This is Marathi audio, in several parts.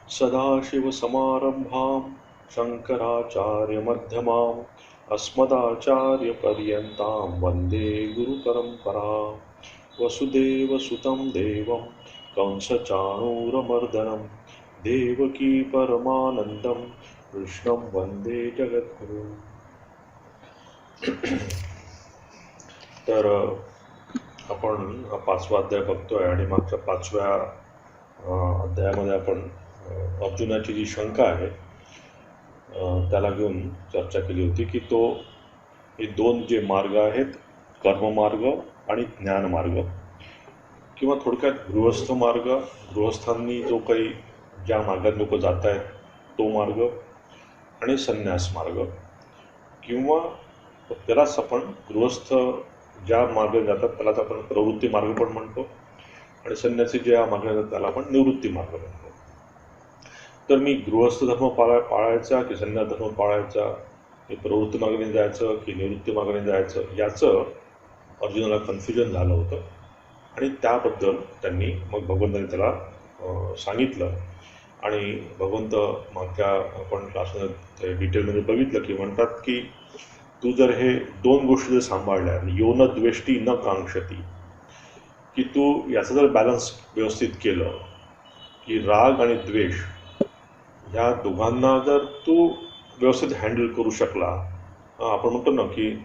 सदाशिवसमारम्भां शङ्कराचार्यमध्यमाम् अस्मदाचार्यपर्यन्तां वन्दे गुरुपरम्परां वसुदेवसुतं देवं कंसचाणूरमर्दनं देवकी परमानन्दं कृष्णं वन्दे जगद्गुरुं. तर आपण पाचवा अध्याय बघतोय आणि मागच्या पाचव्या अध्यायामध्ये आपण अर्जुनाची जी शंका आहे त्याला घेऊन चर्चा केली होती की तो हे दोन जे मार्ग आहेत, कर्ममार्ग आणि ज्ञानमार्ग, किंवा थोडक्यात गृहस्थ मार्ग, गृहस्थांनी जो काही ज्या मार्गात लोक जात आहेत तो मार्ग, आणि संन्यास मार्ग, किंवा त्यालाच आपण गृहस्थ ज्या मार्गाने जातात त्यालाच आपण प्रवृत्ती मार्ग पण म्हणतो, आणि संन्यासी ज्या मार्गाने जातात त्याला आपण निवृत्ती मार्ग म्हणतो. तर मी गृहस्थ धर्म पाळायचा की संन्यास धर्म पाळायचा, की प्रवृत्ती मार्गाने जायचं की निवृत्ती मार्गाने जायचं, याचं अर्जुनाला कन्फ्युजन झालं होतं. आणि त्याबद्दल त्यांनी मग भगवंतांनी त्याला सांगितलं. आणि भगवंत मागच्या आपण क्लासमध्ये डिटेलमध्ये बघितलं की म्हणतात की तू जर हे दोन गोष्टी जर सांभाळल्या, यो न द्वेष्टी न कांक्षती, की तू याचं जर बॅलन्स व्यवस्थित केलं की राग आणि द्वेष ह्या दोघांना जर तू व्यवस्थित हँडल करू शकला, आपण म्हणतो ना की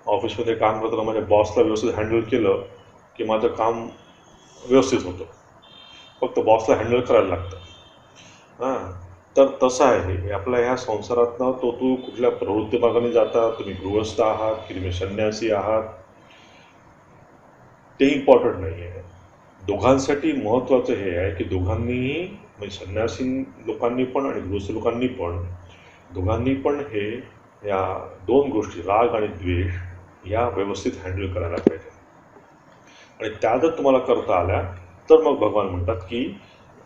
ऑफिसमध्ये काम करताना माझ्या बॉसला व्यवस्थित हँडल केलं की माझं काम व्यवस्थित होतं, फक्त बॉसला हँडल करायला लागतं. तर तसं आहे हे आपल्या ह्या संसारातनं. तो तू कुठल्या प्रवृत्ती मार्गाने जाता, तुम्ही गृहस्थ आहात की तुम्ही संन्यासी आहात, ते इम्पॉर्टंट नाही आहे. दोघांसाठी महत्त्वाचं हे आहे की दोघांनीही, म्हणजे संन्यासी लोकांनी पण आणि गृहस्थ लोकांनी पण, दोघांनी पण हे या दोन गोष्टी राग आणि द्वेष या व्यवस्थित हँडल करायला पाहिजे. आणि त्या जर तुम्हाला करता आल्या तर मग भगवान म्हणतात की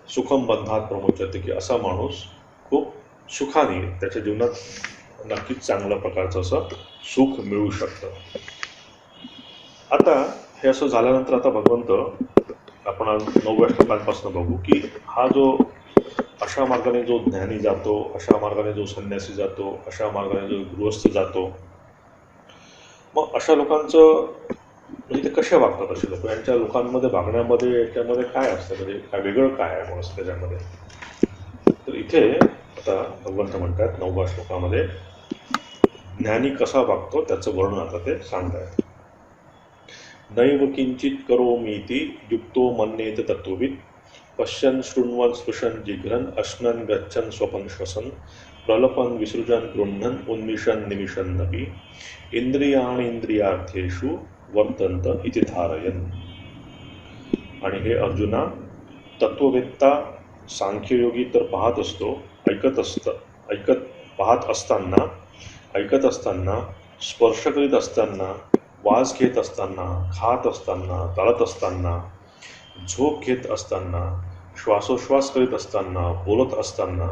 सुखम बंधात प्रमोचते, की असा माणूस खूप सुखाने त्याच्या जीवनात नक्कीच चांगल्या प्रकारचं असं सुख मिळू शकतं. आता हे असं झाल्यानंतर आता भगवंत आपण 9व्या श्लोकांपासून बघू की हा जो अशा मार्गाने जो ज्ञानी जातो, अशा मार्गाने जो संन्यासी जातो, अशा मार्गाने जो गृहस्थ जातो, मग अशा लोकांचं म्हणजे ते कसे वागतात असे लोक, यांच्या लोकांमध्ये वागण्यामध्ये याच्यामध्ये काय असतं, म्हणजे काय वेगळं काय आहे म्हणून त्याच्यामध्ये. तर इथे आता भगवंत म्हणतात 9व्या श्लोकामध्ये ज्ञानी कसा वागतो त्याचं वर्णन आता ते सांगतायत. नैव किंचित करोमीति युक्तो मन्येत तत्त्ववित् पश्यन् शृण्वन् स्पृशन् जिघ्रन् अश्नन् गच्छन् स्वपन् श्वसन् प्रलपन् विसृजन् गृह्णन् उन्मिषन् निमिषन्नपि इंद्रियाणि इंद्रियार्थेषु वर्तन्त इति धारयन्. आणि हे अर्जुना, तत्ववेत्ता सांख्ययोगी तर पाहत असतो, पाहत ऐकत असताना, स्पर्श करीत असताना, वास घेत असताना, खात असताना, चालत असताना, झोप घेत असताना, श्वासोश्वास करीत असताना, बोलत असताना,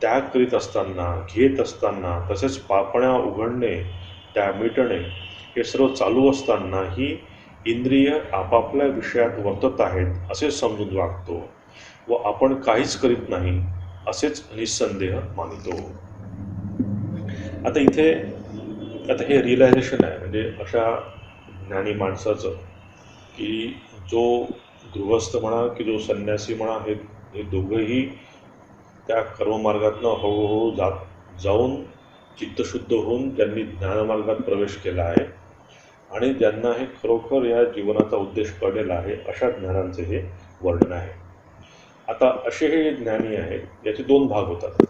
त्याग करीत असताना, घेत असताना, तसेच पापण्या उघडणे, त्या मिटणे, हे सर्व चालू असतानाही इंद्रिय आपापल्या विषयात वर्तत आहेत असे समजून वागतो व आपण काहीच करीत नाही असेच निस्संदेह मानितो. आता इथे हे रिअलायझेशन आहे, म्हणजे अशा ज्ञानी माणसाचं की जो गृहस्थ म्हणा की जो संन्यासी म्हणा, हे दोघंही त्या कर्ममार्गातनं हळूहळू जाऊन चित्तशुद्ध होऊन ज्यांनी ज्ञानमार्गात प्रवेश केला आहे आणि ज्यांना हे खरोखर या जीवनाचा उद्देश कळलेला आहे, अशा ज्ञानांचे हे वर्णन आहे. आता असे हे ज्ञानी आहेत याचे दोन भाग होतात,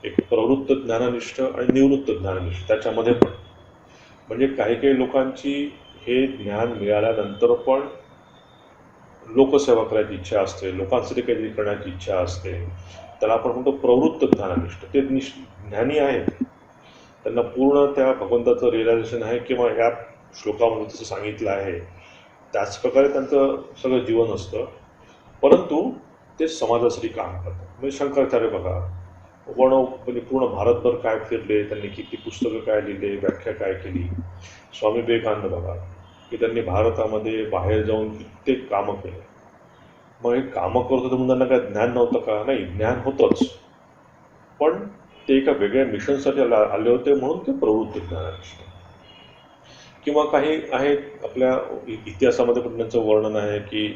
एक प्रवृत्त ज्ञाननिष्ठ आणि निवृत्त ज्ञाननिष्ठ. त्याच्यामध्ये पण म्हणजे काही लोकांची हे ज्ञान मिळाल्यानंतर पण लोकसेवा करायची इच्छा असते, लोकांसाठी काहीतरी करण्याची इच्छा असते, त्याला आपण म्हणतो प्रवृत्त ज्ञाननिष्ठ. ते ज्ञानी आहेत, त्यांना पूर्ण त्या भगवंताचं रिअलायझेशन आहे किंवा या श्लोकामध्ये जसं सांगितलं आहे त्याच प्रकारे त्यांचं सगळं जीवन असतं, परंतु ते समाजासाठी काम करतात. म्हणजे शंकराचार्य बघा, म्हणजे पूर्ण भारतभर काय फिरले, त्यांनी किती पुस्तकं काय लिहिले, व्याख्या काय केली. स्वामी विवेकानंद बघा की त्यांनी भारतामध्ये बाहेर जाऊन कित्येक कामं केले. मग हे कामं करत होते म्हणून त्यांना काय ज्ञान नव्हतं का? नाही, ज्ञान होतंच, पण ते एका वेगळ्या मिशनसाठी आले होते म्हणून ते प्रवृत्त ज्ञानाचे. किंवा काही आहेत आपल्या इतिहासामध्ये पण त्यांचं वर्णन आहे की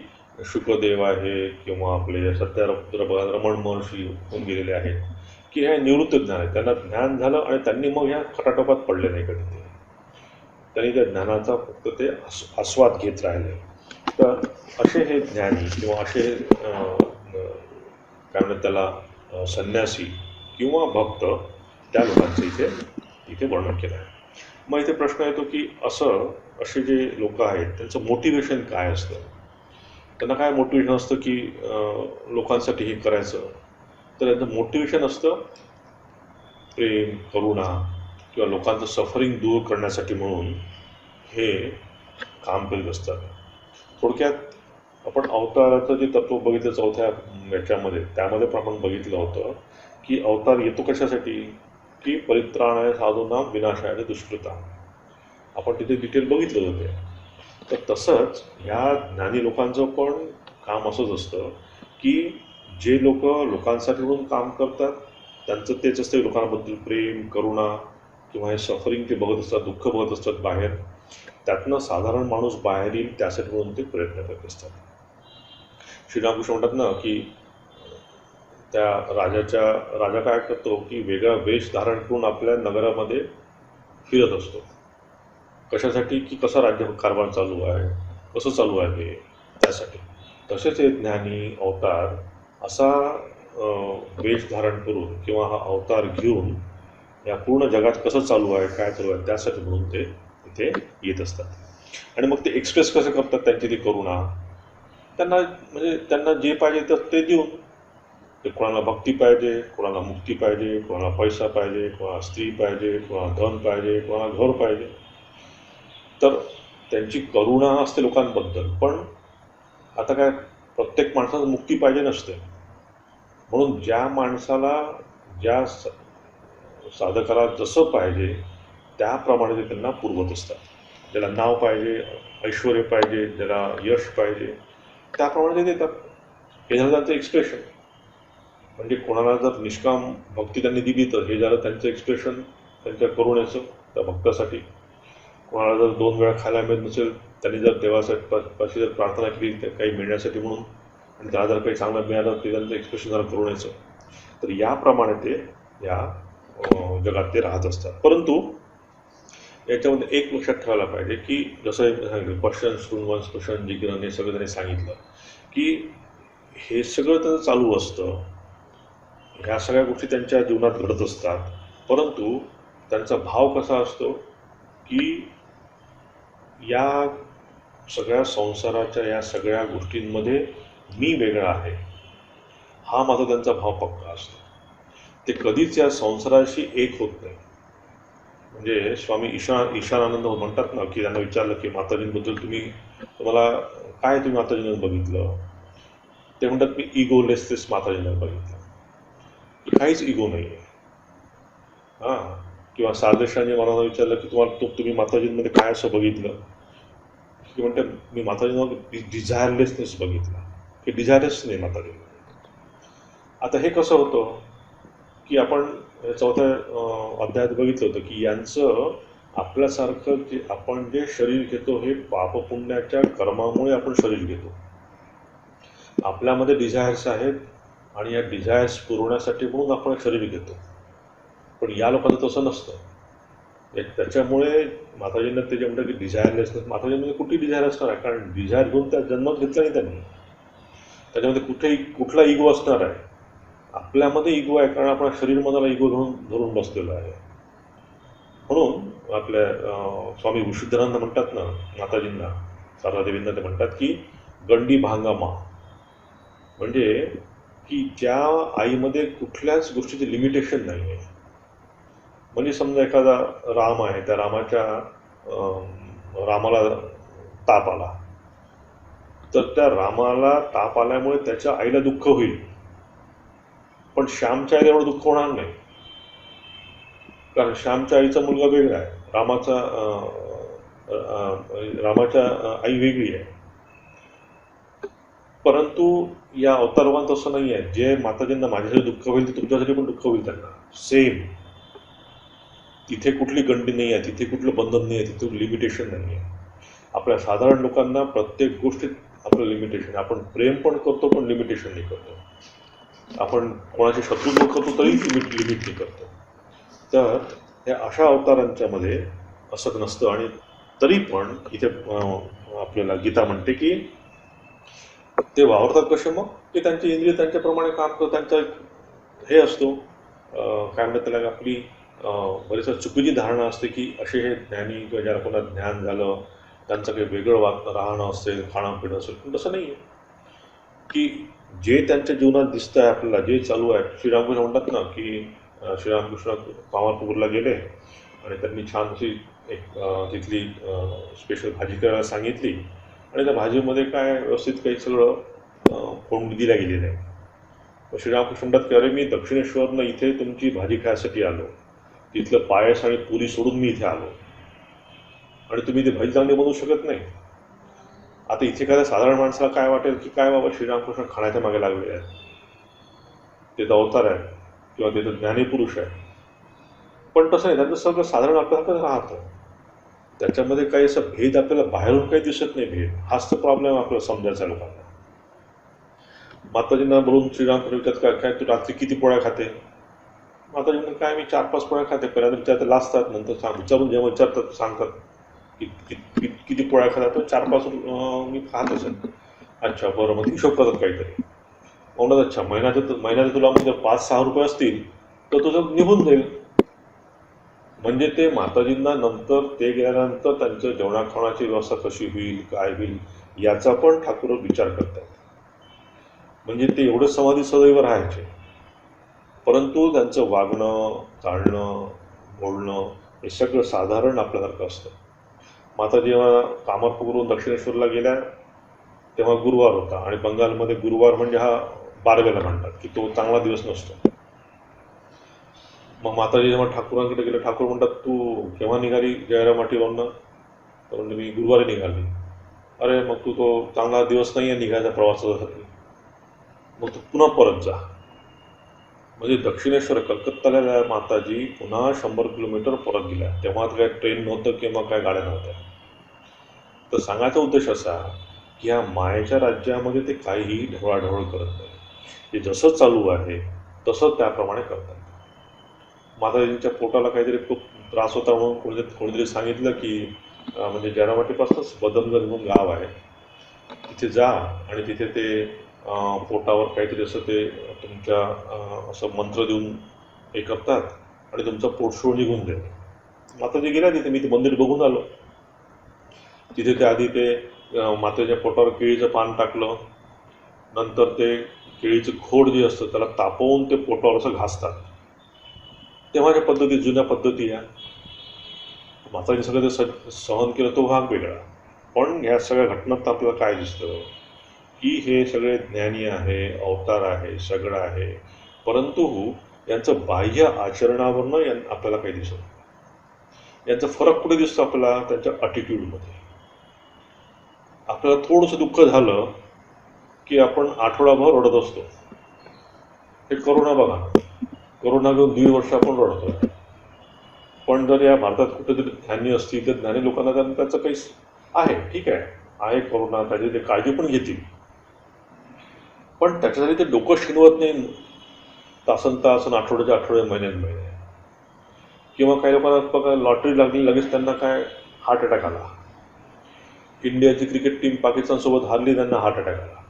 शुकदेव आहे किंवा आपले सध्या रमण महर्षी होऊन गेलेले आहेत की हे निवृत्त ज्ञान आहे, त्यांना ज्ञान झालं आणि त्यांनी मग ह्या खटाटोपात पडले नाही कधी. त्यांनी त्या ज्ञानाचा फक्त ते आस्वाद घेत राहिले. तर असे हे ज्ञानी किंवा असे काय म्हणतात त्याला संन्यासी किंवा भक्त, त्या लोकांचं इथे वर्णन केलं आहे. मग इथे प्रश्न येतो की असे जे लोक आहेत त्यांचं मोटिवेशन काय असतं? त्यांना काय मोटिवेशन असतं की लोकांसाठी हे करायचं? तर त्यांचं मोटिवेशन असतं प्रेम, करुणा किंवा लोकांचं सफरिंग दूर करण्यासाठी म्हणून हे काम करीत असतात. थोडक्यात आपण अवताराचं जे तत्त्व बघितलं चौथ्या याच्यामध्ये, त्यामध्ये पण आपण बघितलं होतं की अवतार येतो कशासाठी? की परित्राणाय साधूनां विनाशाय दुष्कृता. आपण तिथे डिटेल बघितलं होते. तर तसंच ह्या ज्ञानी लोकांचं पण काम असंच असतं की जे लोक लोकांसाठी म्हणून काम करतात त्यांचं तेच असतं, लोकांबद्दल प्रेम, करुणा किंवा हे सफरिंग ते बघत असतात, दुःख बघत असतात बाहेर, त्यातनं साधारण माणूस बाहेर येईल त्यासाठी म्हणून ते प्रयत्न करत असतात. श्रीरामकृष्ण म्हणतात ना की त्या राजा काय करतो की वेगळा वेश धारण करून आपल्या नगरामध्ये फिरत असतो. कशासाठी? की कसा राज्यकारभार चालू आहे, कसं चालू आहे त्यासाठी. तसेच हे ज्ञानी अवतार असा वेश धारण करून किंवा हा अवतार घेऊन या पूर्ण जगात कसं चालू आहे, काय चालू आहे त्यासाठी म्हणून ते इथे येत असतात. आणि मग ते एक्सप्रेस कसं करतात त्यांची ती करुणा? त्यांना जे पाहिजे तर ते देऊन, ते कोणाला भक्ती पाहिजे, कोणाला मुक्ती पाहिजे, कोणाला पैसा पाहिजे, कोणाला स्त्री पाहिजे, कोणाला धन पाहिजे, कोणाला घर पाहिजे. तर त्यांची करुणा असते लोकांबद्दल. पण आता काय, प्रत्येक माणसाला मुक्ती पाहिजे नसते, म्हणून ज्या माणसाला ज्या साधकाला जसं पाहिजे त्याप्रमाणे ते त्यांना पुरवत असतात. ज्याला नाव पाहिजे, ऐश्वर पाहिजे, ज्याला यश पाहिजे, त्याप्रमाणे ते देतात. हे झालं त्यांचं एक्सप्रेशन. म्हणजे कोणाला जर निष्काम भक्ती त्यांनी दिली तर हे झालं त्यांचं एक्सप्रेशन त्यांच्या करुणेचं त्या भक्तासाठी. कोणाला जर 2 वेळा खायला मिळत नसेल, त्यांनी जर देवासाठी जर प्रार्थना केली तर काही मिळण्यासाठी म्हणून, आणि त्याला जर काही चांगलं मिळालं ते त्यांचं एक्सप्रेशन झालं करुणेचं. तर याप्रमाणे ते या जगात ते राहत असतात. परंतु याच्यामध्ये एक लक्षात ठेवायला पाहिजे की जसं सांगितलं क्वेश्चन शृण्वन् स्पृशन जिग्रहण, हे सगळं त्यांनी सांगितलं की हे सगळं त्यांचं चालू असतं, ह्या सगळ्या गोष्टी त्यांच्या जीवनात घडत असतात. परंतु त्यांचा भाव कसा असतो की या सगळ्या संसाराच्या या सगळ्या गोष्टींमध्ये मी वेगळा आहे, हा माझा त्यांचा भाव पक्का असतो. ते कधीच या संसाराशी एक होत नाही. म्हणजे स्वामी ईशानानंद म्हणतात ना की त्यांना विचारलं की माताजींबद्दल तुम्हाला काय तुम्ही माताजींना बघितलं? ते म्हणतात मी इगोलेसनेस माताजींना बघितलं, काहीच इगो नाही आहे. हां. किंवा साधेशाने मला विचारलं की तुम्ही माताजींमध्ये काय असं बघितलं? की म्हणतात मी माताजींवर डिझायरलेसनेस बघितला, की डिझायरच नाही माताजींमध्ये. आता हे कसं होतं की आपण चौथ्या अध्यायात बघितलं होतं की यांचं आपल्यासारखं आपण जे शरीर घेतो हे पापपुण्याच्या कर्मामुळे आपण शरीर घेतो. आपल्यामध्ये डिझायर्स आहेत आणि या डिझायर्स पुरवण्यासाठी म्हणून आपण शरीर घेतो. पण या लोकांचं तसं नसतं. त्याच्यामुळे माताजींना ते जे म्हणतात की डिझायरलेसनेस, माताजींमध्ये कुठली डिझायर असणार आहे? कारण डिझायर घेऊन त्या जन्मात घेतला नाही त्यांनी. त्याच्यामध्ये कुठला इगो असणार आहे? आपल्यामध्ये इगो आहे, कारण आपण शरीर मनाला इगो धरून बसलेलो आहे. म्हणून आपल्या स्वामी विशुद्धानंद म्हणतात ना माताजींना, सारदादेवींना, ते म्हणतात की गंडी भांगामा, म्हणजे की ज्या आईमध्ये कुठल्याच गोष्टीचे लिमिटेशन नाही आहे. म्हणजे समजा एखादा राम आहे, त्या रामाला ताप आला, तर त्या रामाला ताप आल्यामुळे त्याच्या आईला दुःख होईल, पण श्यामच्या आईला एवढं दुःख होणार नाही, कारण श्यामच्या आईचा मुलगा वेगळा आहे, रामाच्या आई वेगळी आहे. परंतु या अवतारवान तसं नाही आहे. जे माताजींना माझ्यासाठी दुःख होईल ते तुमच्यासाठी पण दुःख होईल त्यांना सेम. तिथे कुठली गंडी नाही आहे, तिथे कुठलं बंधन नाही आहे, तिथे लिमिटेशन नाही आहे. आपल्या साधारण लोकांना प्रत्येक गोष्टीत आपलं लिमिटेशन आहे. आपण प्रेम पण करतो पण लिमिटेशन नाही करतो. आपण कोणाची शत्रुत्व करतो तरी लिमिट नाही करतो. तर या अशा अवतारांच्या मध्ये असं नसतं. आणि तरी पण इथे आपल्याला गीता म्हणते की ते वावरतात कसे मग की त्यांचे इंद्रिय त्यांच्याप्रमाणे काम करतात. त्यांचा हे असतो काय म्हणतात त्याला, आपली बरेच चुकीची धारणा असते की असे हे ज्ञानी किंवा ज्याला कोणा ज्ञान झालं त्यांचं काही वेगळं राहणं असेल, खाणं पिणं असेल. पण तसं नाही आहे की जे त्यांच्या जीवनात दिसतं आहे आपल्याला, जे चालू आहे. श्रीरामकृष्ण म्हणतात ना की श्रीरामकृष्ण कामारपूरला गेले आणि त्यांनी छान अशी एक तिथली स्पेशल भाजी करायला सांगितली आणि त्या भाजीमध्ये काय व्यवस्थित काही सगळं फोडणी दिल्या गेलेलं आहे. मग श्रीरामकृष्ण म्हणतात की अरे मी दक्षिणेश्वरनं इथे तुमची भाजी खायसाठी आलो, तिथलं पायस आणि पुरी सोडून मी इथे आलो आणि तुम्ही ती भाजी चांगली बनवू शकत नाही. आता इथे एखाद्या साधारण माणसाला काय वाटेल की काय बाबा श्रीरामकृष्ण खाण्याच्या मागे लागले आहेत, ते तर अवतार आहे किंवा ते तर ज्ञानीपुरुष आहे. पण तसं नाही, त्यांचं सगळं साधारण आपल्याला राहतं. त्याच्यामध्ये काही असं भेद आपल्याला बाहेरून काही दिसत नाही. भेद हाच तर प्रॉब्लेम आपल्याला समजायचा लोकांना. माताजींना बोलून श्रीरामकृष्ण विचारतात काय तू रात्री किती पोळ्या खाते. माताजी म्हणतात काय मी 4-5 पोळ्या खाते. पहिल्यांदा विचारतात लाजतात, नंतर विचारून जेव्हा विचारतात सांगतात किती पोळ्या खातात. तर 4-5 मी खात असेल. अच्छा बरं, मग हिशोब करतात काहीतरी. म्हणतात अच्छा महिन्याचे तुला म्हणजे 5-6 रुपये असतील तर तुझं निघून जाईल. म्हणजे ते माताजींना नंतर ते गेल्यानंतर त्यांच्या जेवणाखावणाची व्यवस्था कशी होईल, काय होईल याचा पण ठाकूर विचार करतात. म्हणजे ते एवढं समाधी सदैव राहायचे, परंतु त्यांचं वागणं, चालणं, बोलणं हे सगळं साधारण आपल्यासारखं असतं. माता जेव्हा कामारपूरवरून दक्षिणेश्वरला गेल्या तेव्हा गुरुवार होता आणि बंगालमध्ये गुरुवार म्हणजे हा बारवेला म्हणतात की तो चांगला दिवस नसतो. मग माताजी जेव्हा ठाकूरांकडे गेले, ठाकूर म्हणतात तू केव्हा निघाली जयरामाटीवरनं. तर म्हणजे मी गुरुवारी निघाली. अरे मग तो चांगला दिवस नाही आहे निघायचा प्रवासासाठी, मग तू पुन्हा परत जा. म्हणजे दक्षिणेश्वर कलकत्त्याला माताजी पुन्हा 100 किलोमीटर परत गेल्या. तेव्हा काय ट्रेन नव्हतं किंवा काय गाड्या नव्हत्या. तर सांगायचा उद्देश असा की या मायेच्या राज्यामध्ये ते काहीही ढवळाढवळ करत नाही. हे जसं चालू आहे तसं त्याप्रमाणे करतात. माताजींच्या पोटाला काहीतरी खूप त्रास होता म्हणून कोणीतरी सांगितलं की म्हणजे जयरामाटीपासूनच बदमगड म्हणून गाव आहे, तिथे जा आणि तिथे ते पोटावर काहीतरी असं ते तुमच्या असं मंत्र देऊन हे करतात आणि तुमचा पोटशूळ निघून जाईल. माताजी गेल्या तिथे, मी ते मंदिर बघून आलो. तिथे ते आधी ते मातेच्या पोटावर केळीचं पान टाकलं, नंतर ते केळीचं खोड जे असतं त्याला तापवून ते पोटावर असं घासतात. तेव्हाच्या पद्धती, जुन्या पद्धती या माताजी सगळं ते सहन केलं तो भाग वेगळा. पण ह्या सगळ्या घटनात आपल्याला काय दिसतं की हे सगळे ज्ञानी आहे, अवतार आहे, सगळं आहे, परंतु यांचं बाह्य आचरणावरनं आपल्याला काही दिसत नाही. यांचा फरक कुठे दिसतो आपल्याला? त्यांच्या ॲटिट्यूडमध्ये. आपल्याला थोडंसं दुःख झालं की आपण आठवडाभर रडत असतो. हे करोना बघा, करोना घेऊन 1.5 वर्ष आपण रडतोय. पण जर या भारतात कुठेतरी ज्ञानी असतील तर ज्ञानी लोकांना त्याचं काही आहे, ठीक आहे करोना, त्याची ते काळजी पण घेतील, पण त्याच्यासाठी ते डोकं शिनवत नाही तासन तासन, आठवड्याच्या आठवडे, महिने. किंवा काही लोकांना बघा लॉटरी लागली लगेच त्यांना काय हार्ट अटॅक आला. इंडियाची क्रिकेट टीम पाकिस्तानसोबत हारली, त्यांना हार्ट अटॅक आला.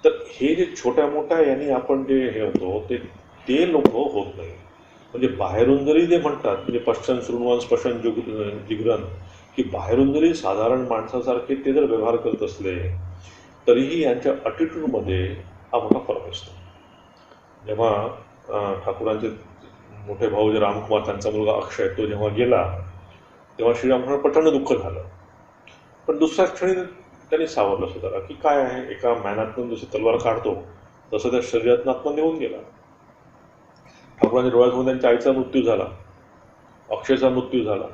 तर हे जे छोट्या मोठ्या यांनी आपण जे हे होतो ते लोक होत नाही. म्हणजे बाहेरून जरी ते म्हणतात, म्हणजे पश्चन शृण्वन् स्पशन जिग्रन, की बाहेरून जरी साधारण माणसासारखे ते जर व्यवहार करत असले तरीही यांच्या ॲटिट्यूडमध्ये हा मोठा फरक असतो. जेव्हा ठाकूरांचे मोठे भाऊ जे रामकुमार, त्यांचा मुलगा अक्षय, तो जेव्हा गेला तेव्हा श्रीरामकृष्ण प्रचंड दुःख झालं. पण दुसऱ्या क्षणी त्यांनी सावरलं स्वतःला की काय आहे, एका मॅनातून जशी तलवार काढतो तसं त्या शरीरातून आत्मा निघून गेला. ठाकूरांच्या डोळ्यासमोर त्यांच्या आईचा मृत्यू झाला, अक्षयचा मृत्यू झाला.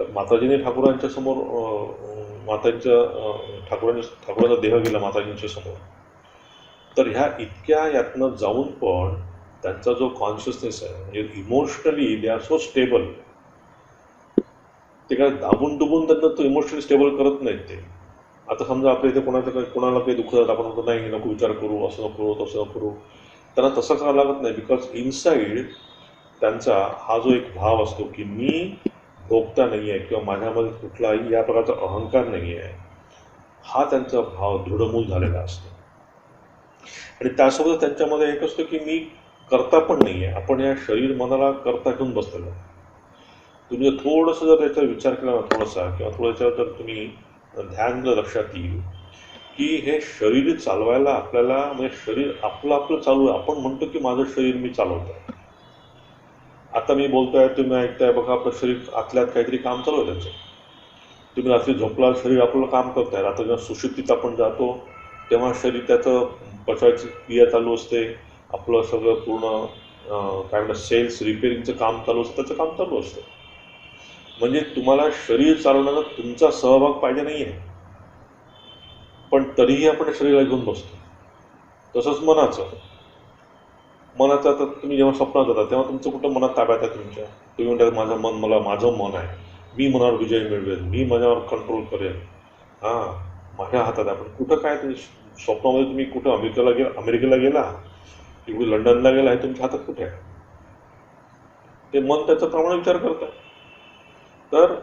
तर माताजीने ठाकूरांच्या समोर ठाकूरांचा देह गेला माताजींच्या समोर. तर ह्या इतक्या यातनं जाऊन पण त्यांचा जो कॉन्शियसनेस आहे, म्हणजे emotionally they are so stable. ते काय दाबून डुबून त्यांना तो इमोशनली स्टेबल करत नाहीत ते. आता समजा आपल्या इथे कोणाला काही दुःख झालं, आपण म्हणतो नाही नको विचार करू, असं नको करू, तसं नको करू. त्यांना तसं करावं लागत नाही, बिकॉज इनसाईड त्यांचा हा जो एक भाव असतो की मी भोगता नाही आहे किंवा माझ्यामध्ये कुठलाही या प्रकारचा अहंकार नाही आहे, हा त्यांचा भाव दृढमूल झालेला असतो. आणि त्यासोबत त्यांच्यामध्ये एक असतं की मी करता पण नाही आहे. आपण या शरीर मनाला करता घेऊन बसलेलो. तुम्ही जर थोडंसं जर त्याचा विचार केला ना, थोडासा किंवा थोड्याच्या जर तुम्ही ध्यान जर लक्षात येईल की हे शरीर चालवायला आपल्याला, म्हणजे शरीर आपलं चालू आहे. आपण म्हणतो की माझं शरीर मी चालवतोय. आता मी बोलतोय, तुम्ही ऐकताय, बघा आपलं शरीर आतल्यात काहीतरी काम चालू आहे त्याचं. तुम्ही रात्री झोपला, शरीर आपलं काम करताय. रात्री जेव्हा सुशुद्धीत आपण जातो तेव्हा शरीर त्याचं पचवायची क्रिया चालू असते. आपलं सगळं पूर्ण काय म्हणतात सेल्स रिपेअरिंगचं काम चालू असतं, त्याचं काम चालू असतं. म्हणजे तुम्हाला शरीर चालवण्याचा तुमचा सहभाग पाहिजे नाही आहे, पण तरीही आपण शरीराला घेऊन बसतो. तसंच मनाचं आता तुम्ही जेव्हा स्वप्नात जाता तेव्हा तुमचं कुठं मनात ताब्यात आहे तुमच्या. तुम्ही म्हणतात माझं मन आहे, मी मनावर विजय मिळवेल, मी माझ्यावर कंट्रोल करेल, माझ्या हातात आहे. पण कुठं काय तुम्ही स्वप्नामध्ये तुम्ही कुठं अमेरिकेला गेला की कुठे लंडनला गेला, हे तुमच्या हातात कुठे आहे? ते मन त्याच्याप्रमाणे विचार करतं. तर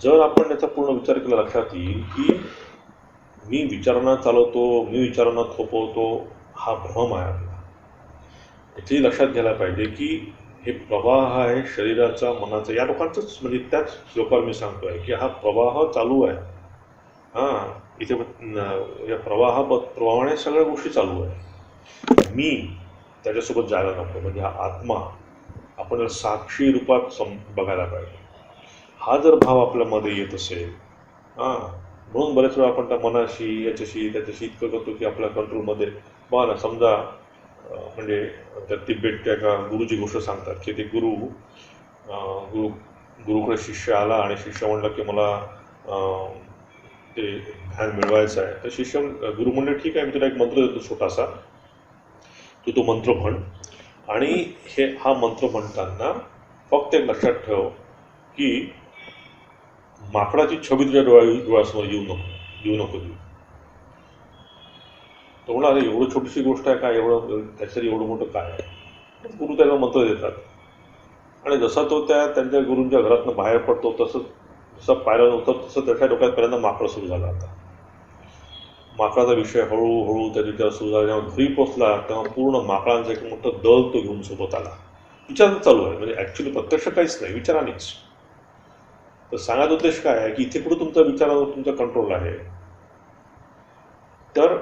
जर आपण त्याचा पूर्ण विचार केला, लक्षात येईल की मी विचारांना चालवतो, मी विचारांना थोपवतो, हा भ्रम आहे आपला. इथेही लक्षात घ्यायला पाहिजे की हे प्रवाह आहे शरीराचा, मनाचा. या लोकांचंच, म्हणजे त्याच श्लोकावर मी सांगतोय की हा प्रवाह चालू आहे. इथे या प्रवाहाप्रमाणे सगळ्या गोष्टी चालू आहे. मी त्याच्यासोबत जायला नको. म्हणजे हा आत्मा आपण साक्षी रूपात बघायला पाहिजे. हा जर भाव आपल्यामध्ये येत असेल, म्हणून बरेच वेळा आपण त्या मनाशी याच्याशी त्याच्याशी इतकं करतो की आपल्या कंट्रोलमध्ये. बघा ना, समजा म्हणजे त्या तिबेटच्या एका गुरुची गोष्ट सांगतात की ते गुरुकडे शिष्य आला आणि शिष्य म्हणलं की मला ते ध्यान मिळवायचं आहे. तर गुरु म्हणले ठीक आहे, मी तुला एक मंत्र देतो छोटासा, तू तो मंत्र म्हण. आणि हा मंत्र म्हणताना फक्त एक लक्षात ठेव की माकडाची छबी तुझ्या डोळ्यासमोर येऊ नको. तो म्हणा, अरे एवढं छोटीशी गोष्ट आहे काय, त्याच्यासाठी एवढं मोठं काय आहे? गुरु त्याला मंत्र देतात. आणि जसा तो त्यांच्या गुरूंच्या घरातनं बाहेर पडतो, जसं पायऱ्या उतरतो तसं त्याच्या डोक्यात पहिल्यांदा माकडं सुरू झाला. आता माकडाचा विषय हळूहळू त्या विचार सुरू झाला. जेव्हा घरी पोचला तेव्हा पूर्ण माकडांचं एक मोठं दल तो घेऊन सोबत आला. विचार चालू आहे, म्हणजे ॲक्च्युली प्रत्यक्ष काहीच नाही, विचारानेच. तर सांगायचा उद्देश काय आहे की इथे कुठं तुमचा विचारावर तुमचा कंट्रोल आहे. तर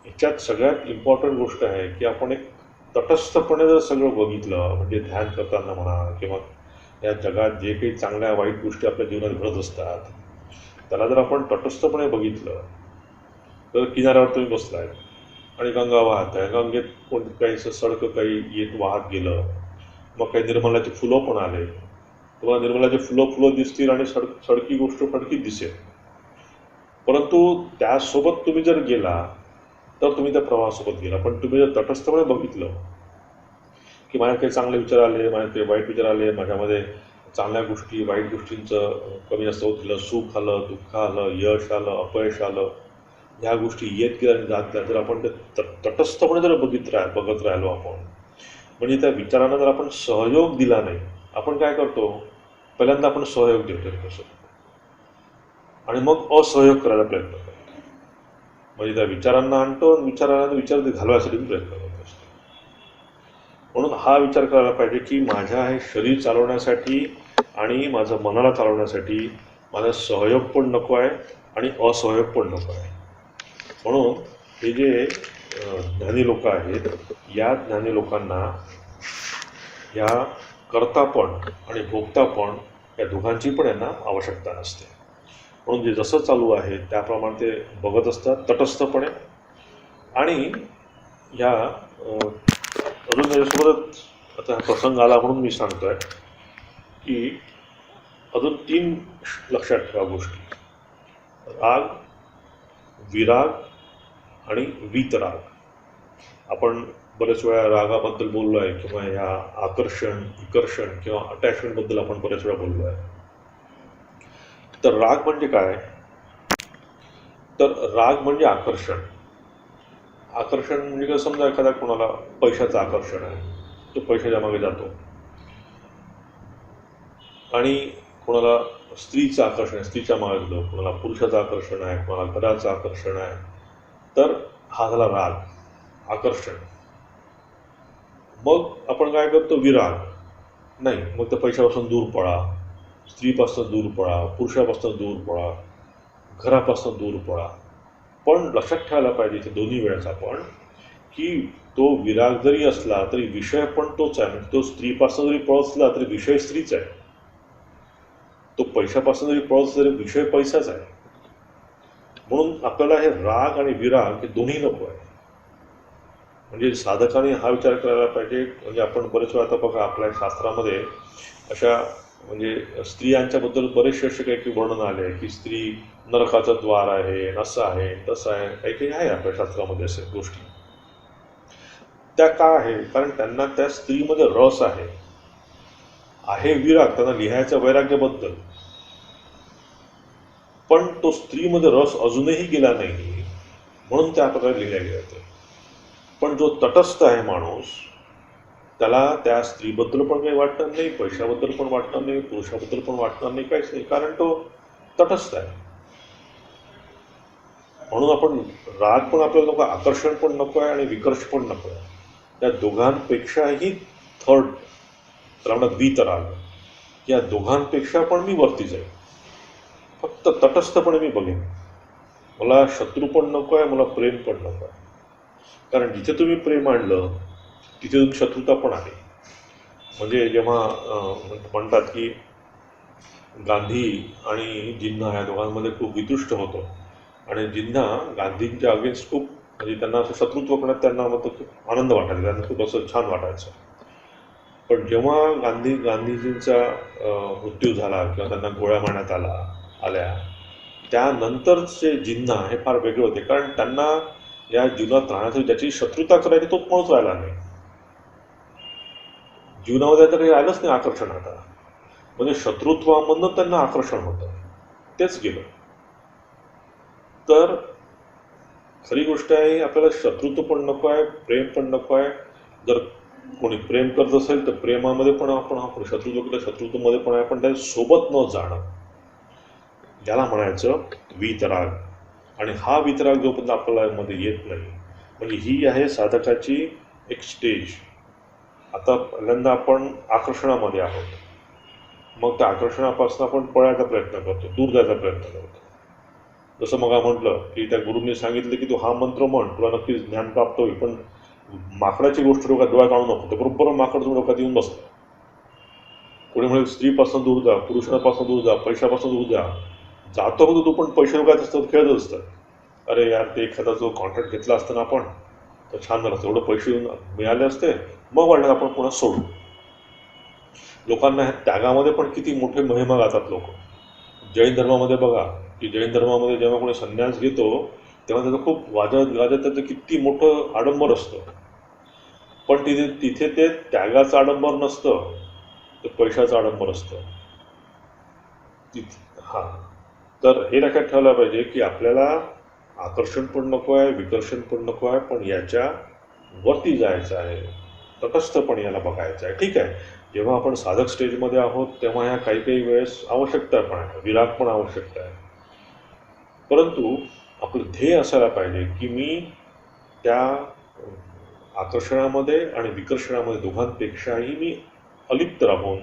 ह्याच्यात सगळ्यात इम्पॉर्टंट गोष्ट आहे की आपण एक तटस्थपणे जर सगळं बघितलं, म्हणजे ध्यान करताना म्हणा किंवा या जगात जे काही चांगल्या वाईट गोष्टी आपल्या जीवनात घडत असतात, त्याला जर आपण तटस्थपणे बघितलं, तर किनाऱ्यावर तुम्ही बसलाय आणि गंगा वाहत आहे, गंगेत कोणती काही सडकं काही येत वाहत गेलं, मग काही निर्मलाची फुलं पण आले, तुम्हाला निर्मलाची फुलं दिसतील आणि सडकी गोष्ट फडकीत दिसेल. परंतु त्यासोबत तुम्ही जर गेला तर तुम्ही त्या प्रवाहासोबत गेला. पण तुम्ही जर तटस्थपणे बघितलं की माझ्या काही चांगले विचार आले, माझ्या काही वाईट विचार आले, माझ्यामध्ये चांगल्या गोष्टी वाईट गोष्टींचं कमी जास्त होत गेलं, सुख आलं, दुःख आलं, यश आलं, अपयश आलं, ह्या गोष्टी येत गेल्या आणि जात गेल्या. जर आपण ते तटस्थपणे जर बघत राहिलो आपण, म्हणजे त्या विचारांना जर आपण सहयोग दिला नाही, आपण काय करतो, पहिल्यांदा आपण सहयोग देतो कसं, आणि मग असहयोग करायला प्रयत्न करतो. म्हणजे त्या विचारांना आणतो, विचार घालवायसाठी प्रयत्न करत असतो. म्हणून हा विचार करायला पाहिजे की माझ्या हे शरीर चालवण्यासाठी आणि माझं मनाला चालवण्यासाठी माझा सहयोग पण नको आहे आणि असहयोग पण नको आहे. म्हणून हे जे ज्ञानी लोक आहेत, या ज्ञानी लोकांना या कर्तापण आणि भोगतापण या दोघांची पण यांना आवश्यकता नसते. म्हणून जे जसं चालू आहे त्याप्रमाणे ते बघत असतात तटस्थपणे. आणि या अजून त्याच्यासोबत आता हा प्रसंग आला म्हणून मी सांगतोय की अजून 3 लक्षात ठेवा गोष्टी: राग, विराग आणि वीतराग. आपण बरेच वेळा रागाबद्दल बोललो आहे किंवा ह्या आकर्षण, विकर्षण किंवा अटॅचमेंटबद्दल आपण बरेच वेळा बोललो आहे. तर राग म्हणजे काय? तर राग म्हणजे आकर्षण. आकर्षण म्हणजे काय? समजा एखाद्या कोणाला पैशाचं आकर्षण आहे, तो पैशाच्या मागे जातो. आणि कोणाला स्त्रीचं आकर्षण आहे, स्त्रीच्या मागे गेलो. कोणाला पुरुषाचं आकर्षण आहे, कोणाला घराचं आकर्षण आहे. तर हा झाला राग, आकर्षण. मग आपण काय करतो? विराग. नाही, मग त्या पैशापासून दूर पळा, स्त्रीपासून दूर पळा, पुरुषापासून दूर पळा, घरापासून दूर पळा. पण लक्षात ठेवायला पाहिजे इथे दोन्ही वेळेस आपण, की तो विराग जरी असला तरी विषय पण तोच आहे. म्हणजे तो स्त्रीपासून जरी पळत असला तरी विषय स्त्रीच आहे. तो पैशापासून जरी पळत असला तरी विषय पैसाच आहे. म्हणून आपल्याला हे राग आणि विराग हे दोन्ही नको आहे. म्हणजे साधकाने हा विचार करायला पाहिजे. म्हणजे आपण बरेच वेळा आता बघा आपल्या शास्त्रामध्ये अशा म्हणजे स्त्रियांच्याबद्दल बरेचसे असे काही काही वर्णन आले आहे की स्त्री नरकाचं द्वार आहे, असं आहे, तसं आहे, काही काही आहे आपल्या शास्त्रामध्ये असे गोष्टी. त्या का आहे? कारण त्यांना त्या स्त्रीमध्ये रस आहे विराग, त्यांना लिहायचं वैराग्याबद्दल. पण तो स्त्रीमध्ये रस अजूनही गेला नाही म्हणून त्या प्रकारे लिहिल्या गेल्या ते. पण जो तटस्थ आहे माणूस, त्याला त्या स्त्रीबद्दल पण काही वाटणार नाही, पैशाबद्दल पण वाटणार नाही, पुरुषाबद्दल पण वाटणार नाही, काहीच नाही, कारण तो तटस्थ आहे. म्हणून आपण राग पण आपल्याला नको, आकर्षण पण नको आहे आणि विकर्ष पण नको आहे. त्या दोघांपेक्षाही थर्ड, त्याला म्हणतात वीतराग, या दोघांपेक्षा पण मी वरती जाईल. फक्त तटस्थपणे मी बघेन. मला शत्रू पण नको आहे, मला प्रेम पण नको आहे. कारण जिथे तुम्ही प्रेम आणलं तिथे तुम्ही शत्रुता पण आहे. म्हणजे जेव्हा म्हणतात की गांधी आणि जिन्ना या दोघांमध्ये खूप वितुष्ट होतो आणि जिन्ना गांधींच्या अगेन्स्ट खूप, म्हणजे त्यांना असं शत्रुत्व करण्यात त्यांना मग खूप आनंद वाटायचा, त्यांना खूप असं छान वाटायचं. पण जेव्हा गांधीजींचा मृत्यू झाला किंवा त्यांना गोळ्या मारण्यात आल्या, त्यानंतरचे जिन्ना हे फार वेगळे होते. कारण त्यांना या जीवनात राहण्यासाठी ज्याची शत्रुता करायची तोच माणूस राहिला नाही. जीवनामध्ये आता काही राहिलंच नाही आकर्षण. आता म्हणजे शत्रुत्वामधनं त्यांना आकर्षण होतं, तेच गेलं. तर खरी गोष्ट आहे, आपल्याला शत्रुत्व पण नको आहे, प्रेम पण नको आहे. जर कोणी प्रेम करत असेल तर प्रेमामध्ये पण आपण शत्रुत्व केलं, शत्रुत्वामध्ये पण आहे, पण त्यासोबत न जाणं, ज्याला म्हणायचं वीतराग. आणि हा वीतराग जोपर्यंत आपल्याला मध्ये येत नाही, म्हणजे ही आहे साधकाची एक स्टेज. आता पहिल्यांदा आपण आकर्षणामध्ये आहोत, मग त्या आकर्षणापासून आपण पळायचा प्रयत्न करतो, दूर जायचा प्रयत्न करतो. जसं मग म्हटलं की त्या गुरूंनी सांगितलं की तू हा मंत्र म्हण, तुला नक्कीच ज्ञान प्राप्त होईल. पण माकडाची गोष्ट डोळ्यात आणू नको. तर बरोबर माकड तुम्ही डोक्यात येऊन बसतं. कोणी म्हणजे स्त्रीपासून दूर जा, पुरुषापासून दूर जा, पैशापासून दूर जा. जातो होतो तू, पण पैसे डोक्यात असतात, खेळत असतात. अरे यार, ते एखादा जो कॉन्ट्रॅक्ट घेतला असता ना आपण, तर छान झालं असतं, एवढं पैसे मिळाले असते, मग वाटलं आपण पुन्हा सोडू. लोकांना ह्या त्यागामध्ये पण किती मोठे महिमा गातात लोक. जैन धर्मामध्ये बघा की जैन धर्मामध्ये जेव्हा कोणी संन्यास घेतो तेव्हा त्याचं खूप वाजत त्याचं किती मोठं आडंबर असतं. पण तिथे ते त्यागाचं आडंबर नसतं, ते पैशाचं आडंबर असतं तिथे. हां, तर हे लक्षात ठेवायला पाहिजे की आपल्याला आकर्षण पण नको आहे, विकर्षण पण नको आहे, पण याच्या वरती जायचं आहे, तटस्थपणे याला बघायचं आहे. ठीक आहे, जेव्हा आपण साधक स्टेजमध्ये आहोत तेव्हा ह्या काही काही वेळेस आवश्यकता पण आहे, विराग पण आवश्यकता आहे. परंतु आपलं ध्येय असायला पाहिजे की मी त्या आकर्षणामध्ये आणि विकर्षणामध्ये दोघांपेक्षाही मी अलिप्त राहून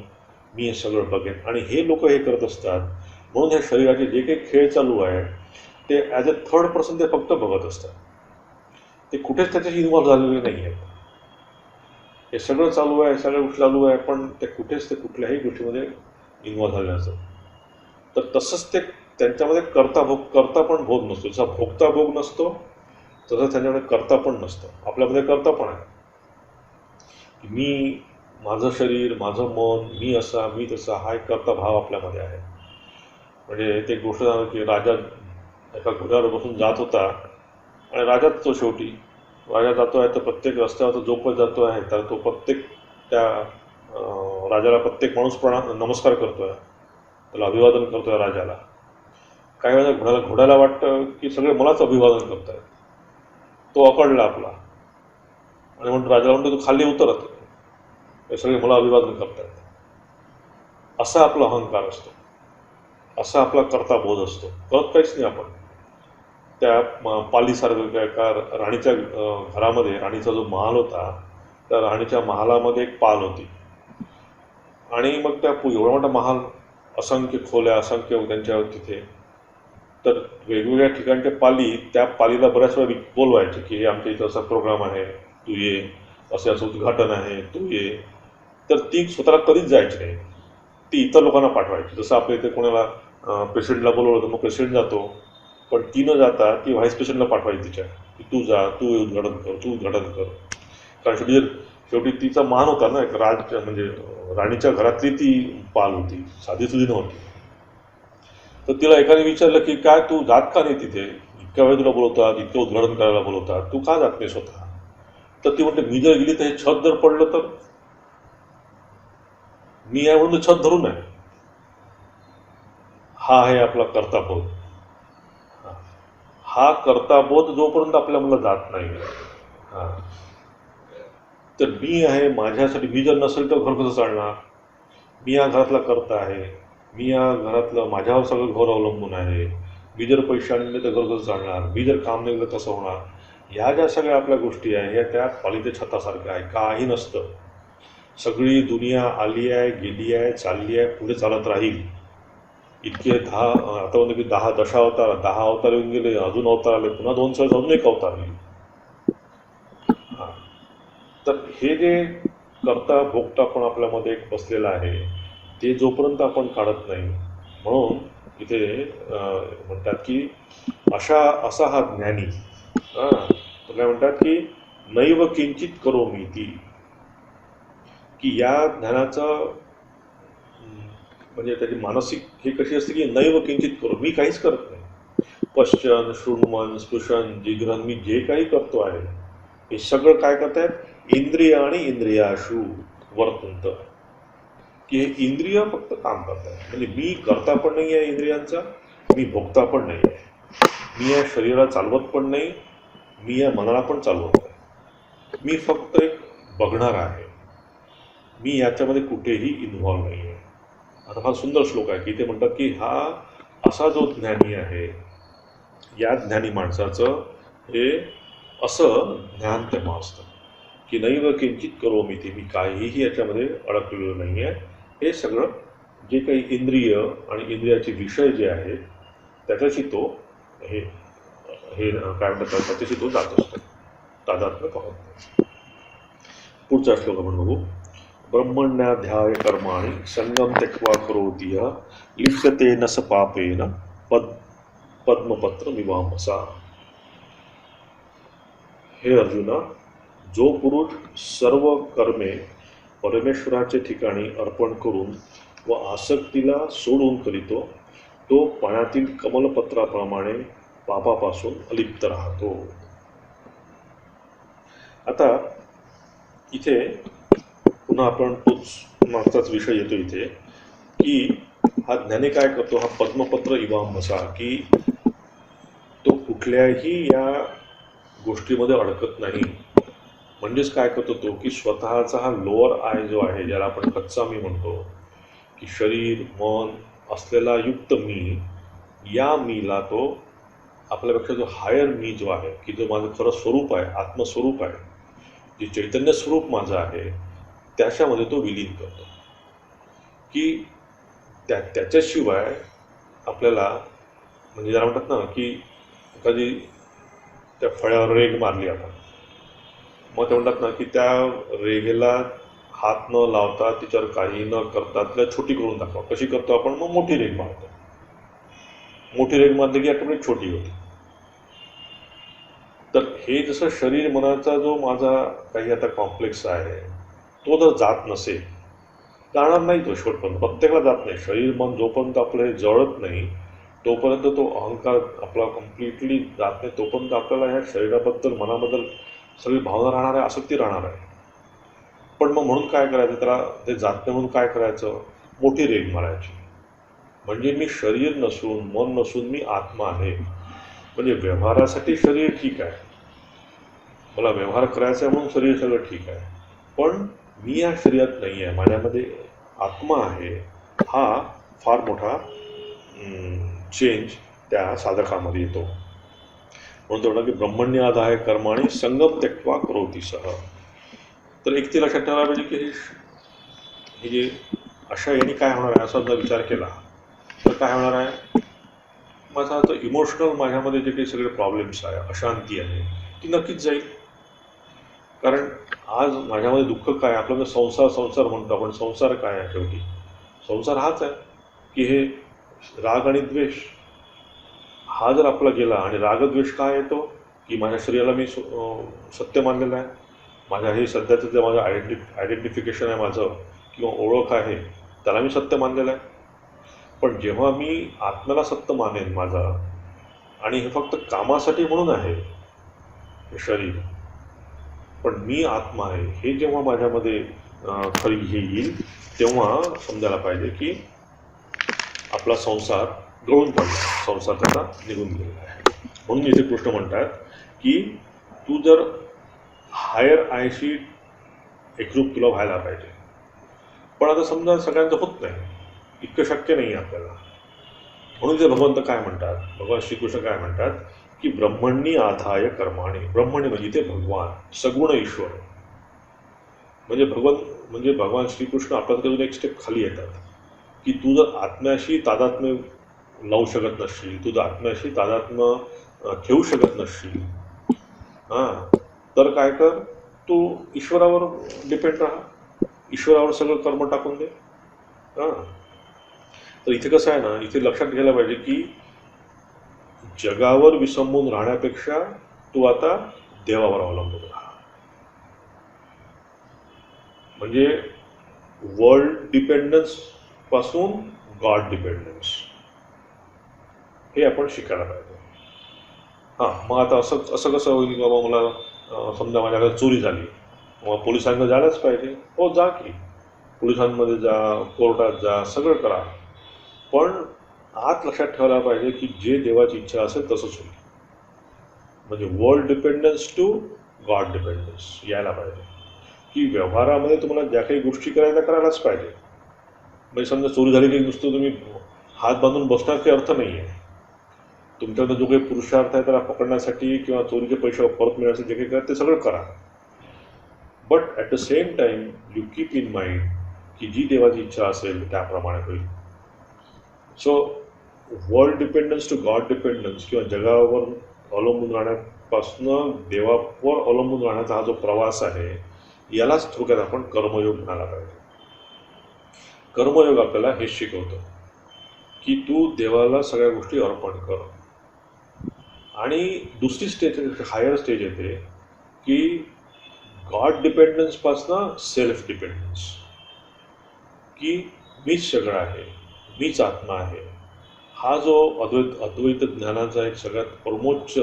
मी हे सगळं बघेन. आणि हे लोक हे करत असतात. म्हणून ह्या शरीराचे जे काही खेळ चालू आहे ते ॲज अ थर्ड पर्सन ते फक्त बघत असतात. ते कुठेच त्याच्याशी इन्व्हॉल्व्ह झालेले नाही आहेत. हे सगळं चालू आहे, सगळ्या गोष्टी चालू आहे, पण ते कुठेच ते कुठल्याही गोष्टीमध्ये इन्व्हॉल्व्ह झाले नसतात. तर तसंच ते त्यांच्यामध्ये करता पण भोग नसतो. जसा भोगता भोग नसतो तसंच त्यांच्यामध्ये करता पण नसतं. आपल्यामध्ये करता पण आहे. मी माझं शरीर, माझं मन, मी असा, मी तसा, हा एक करता भाव आपल्यामध्ये आहे. म्हणजे ते गोष्ट झालं की राजा एका घोड्यावर बसून जात होता आणि राजाच तो शेवटी. राजा जातो आहे तर प्रत्येक रस्त्यावर तो जो पण जातो आहे तर तो प्रत्येक त्या राजाला प्रत्येक माणूस नमस्कार करतो आहे, त्याला अभिवादन करतो आहे राजाला. काही वेळेला घोड्याला वाटतं की सगळे मलाच अभिवादन करत आहेत. तो अकडला आपला आणि म्हणतो राजाला म्हणतो तू खाली उतरत, हे सगळे मला अभिवादन करतायत. असा आपला अहंकार असतो, असा आपला कर्ताबोध असतो. करत काहीच नाही आपण. त्या पालीसारखं एका राणीच्या घरामध्ये, राणीचा जो महाल होता त्या राणीच्या महालामध्ये एक पाल होती आणि मग त्या एवढा मोठा महाल, असंख्य खोल्या, असंख्य त्यांच्या तिथे. तर वेगवेगळ्या ठिकाणच्या पाली त्या पालीला बऱ्याच वेळा बोलवायचे की आमच्या इथं असा प्रोग्राम आहे, तू ये, असे असं उद्घाटन आहे, तू ये. तर ती स्वतःला कधीच जायची नाही, ती इतर लोकांना पाठवायची. जसं आपल्या इथे कोणाला प्रेसिडेंटला बोलवलं तर मग प्रेसिडेंट जातो, पण ती न जाता ती व्हाईस प्रेसिडेंटला पाठवायची तिच्या, की तू जा, तू उद्घाटन कर, तू उद्घाटन कर. कारण शेवटी तिचा मान होता ना, एक म्हणजे राणीच्या घरातली ती पाल होती, साधी सुधी नव्हती. तर तिला एकाने विचारलं की काय तू जात का नाही तिथे, इतक्या वेळ तुला बोलवतात, इतकं उद्घाटन करायला बोलवतात, तू का जात नाही स्वतः. तर ती म्हणते मी जर गेली तर हे छत जर पडलं तर, मी आहे म्हणून छत धरून आहे. हा आहे आपला कर्ताबोध. हा कर्ताबोध जोपर्यंत आपल्या मला जात नाही, हा, तर मी आहे माझ्यासाठी, मी जर नसेल तर घर कसं चालणार. मी या घरातला कर्ता आहे, मी या घरातलं, माझ्यावर सगळं घर अवलंबून आहे. मी जर पैसे आणले तर घर कसं चालणार, मी जर काम नाही केलं कसं होणार. ह्या ज्या सगळ्या आपल्या गोष्टी आहे ह्या त्या पालीच्या छतासारख्या आहे, काही नसतं. सगळी दुनिया आली आहे, गेली आहे, चालली आहे, पुढे चालत राहील. इतके आता म्हणतो की 10 अवतार येऊन गेले, अजून अवतार आले, पुन्हा 2 सहज अजून एक अवतार येईल. हां, तर हे जे करता भोगता पण आपल्यामध्ये एक बसलेला आहे, ते जोपर्यंत आपण काढत नाही, म्हणून इथे म्हणतात की असा हा ज्ञानी, तर काय म्हणतात की नैव किंचित करोमी ती, की या ज्ञानाचं म्हणजे त्याची मानसिक हे कशी असते की नैव किंचित करो, मी काहीच करत नाही. पश्चन, शृण्वन, स्पृशन, जिग्रहण, मी जे काही करतो आहे हे सगळं काय करतायत, इंद्रिय आणि इंद्रियाशू वर्तंत, की हे इंद्रिय फक्त काम करतात. म्हणजे मी करता पण नाही आहे इंद्रियांचा, मी भोगता पण नाही आहे, मी या शरीराला चालवत पण नाही, मी या मनाला पण चालवत नाही. मी फक्त एक बघणार आहे, मी याच्यामध्ये कुठेही इन्व्हॉल्व नाही आहे. आता फार सुंदर श्लोक आहे की ते म्हणतात की हा असा जो ज्ञानी आहे, या ज्ञानी माणसाचं हे असं ज्ञान तेव्हा असतं की नैव किंचित करोमी ती, मी काहीही याच्यामध्ये अडकलेलो नाही आहे. हे सगळं जे काही इंद्रिय आणि इंद्रियाचे विषय जे आहेत त्याच्याशी तो हे हे काय म्हणतात त्याच्याशी तो जात असतो, तादात्म्य पाहत. पुढचा श्लोक आपण बघू. ब्रह्मण्याध्याय कर्माणि संगम त्यक्त्वा करोति यः लिप्यते न स पापेन पद्मपत्र मीमांसा. हे अर्जुना, जो पुरुष सर्व कर्मे परमेश्वराचे ठिकाणी अर्पण करून व आसक्तीला सोडून करीतो, तो पाण्यातील कमलपत्राप्रमाणे पापापासून अलिप्त राहतो. आता इथे पुन्हा आपण तोच मागचाच विषय येतो इथे की हा ज्ञानी काय करतो, हा पद्मपत्र इवांबसा, की तो कुठल्याही या गोष्टीमध्ये अडकत नाही. म्हणजेच काय करतो तो की स्वतःचा हा लोअर आय जो आहे, ज्याला आपण कच्चा मी म्हणतो, की शरीर मन असलेला युक्त मी, या मीला तो आपल्यापेक्षा जो हायर मी जो आहे, की जो माझं खरं स्वरूप आहे, आत्मस्वरूप आहे, जे चैतन्य स्वरूप माझं आहे, त्याच्यामध्ये तो विलीन करतो. की त्याच्याशिवाय आपल्याला, म्हणजे जरा म्हणतात ना की एखादी त्या फळ्यावर रेघ मारली आपण, मग ते म्हणतात ना की त्या रेघेला हात न लावता, तिच्यावर काही न करता तिला छोटी करून दाखवा. कशी करतो आपण, मग मोठी रेघ मारतो. मोठी रेघ मारली की ऑटोमॅटिक छोटी होती. तर हे जसं शरीर मनाचा जो माझा काही आता कॉम्प्लेक्स आहे, तो जर जात नसेल, जाणार नाही तो शेवटपर्यंत, प्रत्येकाला जात नाही. शरीर मन जोपर्यंत आपलं हे जळत नाही तोपर्यंत तो अहंकार आपला कम्प्लिटली जात नाही. तोपर्यंत आपल्याला ह्या शरीराबद्दल मनाबद्दल सगळी भावना राहणार आहे, आसक्ती राहणार आहे. पण मग म्हणून काय करायचं, त्याला ते जात नाही म्हणून काय करायचं, मोठी रेग मारायची. म्हणजे मी शरीर नसून, मन नसून मी आत्मा आहे. म्हणजे व्यवहारासाठी शरीर ठीक आहे, मला व्यवहार करायचा आहे म्हणून शरीर सगळं ठीक आहे, पण मी या शरीरात नाही आहे, माझ्यामध्ये आत्मा आहे. हा फार मोठा चेंज त्या साधकामध्ये येतो. म्हणून तो की ब्रह्मण्याधाय कर्माणि संगम त्यक्त्वा करोति सह. तर एक ती लक्षात ठेवायला पाहिजे की हे जे अशा याने काय होणार आहे असा जर विचार केला तर काय होणार आहे, माझा आता इमोशनल माझ्यामध्ये जे काही सगळे प्रॉब्लेम्स आहे, अशांती आहे, ती नक्कीच जाईल. कारण आज माझ्यामध्ये दुःख काय, आपल्याला संसार संसार म्हणतो आपण, संसार काय आहे शेवटी, संसार हाच आहे की हे राग आणि द्वेष हा जर आपला गेला, आणि रागद्वेष काय येतो की माझ्या शरीराला मी सत्य मानलेलं आहे, माझ्या हे सध्याचं जे माझं आयडेंटिफिकेशन आहे माझं किंवा ओळख आहे त्याला मी सत्य मानलेलं आहे. पण जेव्हा मी आत्म्याला सत्य मानेन माझा, आणि हे फक्त कामासाठी म्हणून आहे हे शरीर, पण मी आत्मा आहे हे जेव्हा माझ्यामध्ये खरी हे येईल तेव्हा समजायला पाहिजे की आपला संसार गळून पडला, संसार त्याचा निघून गेलेला आहे. म्हणून इथे कृष्ण म्हणतात की तू जर हायर आयशी एकरूप तुला व्हायला पाहिजे. पण आता समजा सगळ्यांचं होत नाही, इतकं शक्य नाही आहे आपल्याला. म्हणून ते भगवंत काय म्हणतात, भगवान श्रीकृष्ण काय म्हणतात की ब्रह्मण्य आधाय कर्माणि. ब्रह्मण्य म्हणजे इथे भगवान, सगुण ईश्वर. म्हणजे भगवान श्रीकृष्ण आपल्याकडून एक स्टेप खाली येतात की तू जर आत्म्याशी तादात्म्य लावू शकत नसशील, तुझं आत्म्याशी तादात्म्य ठेवू शकत नसशील, तर काय कर, तू ईश्वरावर डिपेंड राहा, ईश्वरावर सगळं कर्म टाकून दे. तर इथे कसं आहे ना, इथे लक्षात घ्यायला पाहिजे की जगावर विसंबून राहण्यापेक्षा तू आता देवावर अवलंबून राहा. म्हणजे वर्ल्ड डिपेंडन्स पासून गॉड डिपेंडन्स हे आपण शिकायला पाहिजे. मग आता असं कसं होईल की बाबा मला समजा माझ्याकडे चोरी झाली, मग पोलिसांना जायलाच पाहिजे. हो, जा की पोलिसांमध्ये जा, कोर्टात जा, सगळं करा, पण आत लक्षात ठेवायला पाहिजे की जे देवाची इच्छा असेल तसंच होईल. म्हणजे world dependence to God dependence यायला पाहिजे की व्यवहारामध्ये तुम्हाला ज्या काही गोष्टी करायला करायलाच पाहिजे. म्हणजे समजा चोरी झाली की नुसतं तुम्ही हात बांधून बसण्यात काही अर्थ नाही आहे. तुमच्याकडे जो काही पुरुषार्थ आहे त्याला पकडण्यासाठी किंवा चोरीचे पैसे परत मिळण्यासाठी जे काही करा ते सगळं करा. But at the same time you keep in mind की जी देवाची इच्छा असेल त्याप्रमाणे होईल. So world dependence to God dependence किंवा जगावर अवलंबून राहण्यापासून देवावर अवलंबून राहण्याचा हा जो प्रवास आहे यालाच थोडक्यात आपण कर्मयोग म्हणायला पाहिजे. कर्मयोग आपल्याला हेच शिकवतं की तू देवाला सगळ्या गोष्टी अर्पण कर. आणि दुसरी स्टेज, हायर स्टेज येते की गॉड डिपेंडन्सपासनं सेल्फ डिपेंडन्स, की मीच सगळं आहे, मीच आत्मा आहे. हा जो अद्वैत ज्ञानाचा एक सगळ्यात परमोच्च